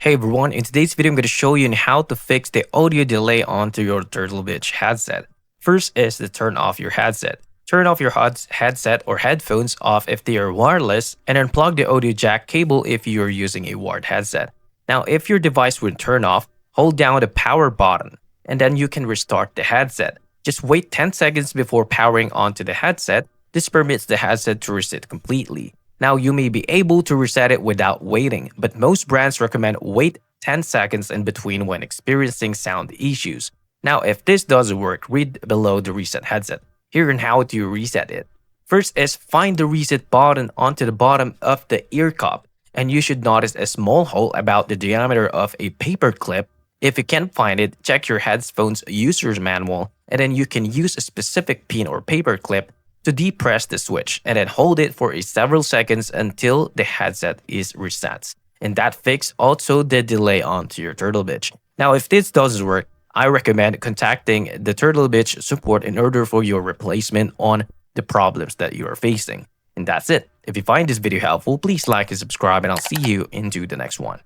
Hey everyone, in today's video I'm going to show you on how to fix the audio delay onto your Turtle Beach headset. First is to turn off your headset. Turn off your headset or headphones off if they are wireless, and unplug the audio jack cable if you are using a wired headset. Now if your device would turn off, hold down the power button and then you can restart the headset. Just wait 10 seconds before powering onto the headset. This permits the headset to reset completely. Now you may be able to reset it without waiting, but most brands recommend wait 10 seconds in between when experiencing sound issues. Now if this doesn't work, read below the reset headset. Here on how to reset it. First is find the reset button onto the bottom of the ear cup, and you should notice a small hole about the diameter of a paper clip. If you can't find it, check your headphones user's manual, and then you can use a specific pin or paper clip to depress the switch and then hold it for several seconds until the headset is reset. And that fixes also the delay onto your Turtle Beach. Now if this doesn't work, I recommend contacting the Turtle Beach support in order for your replacement on the problems that you are facing. And that's it. If you find this video helpful, please like and subscribe, and I'll see you into the next one.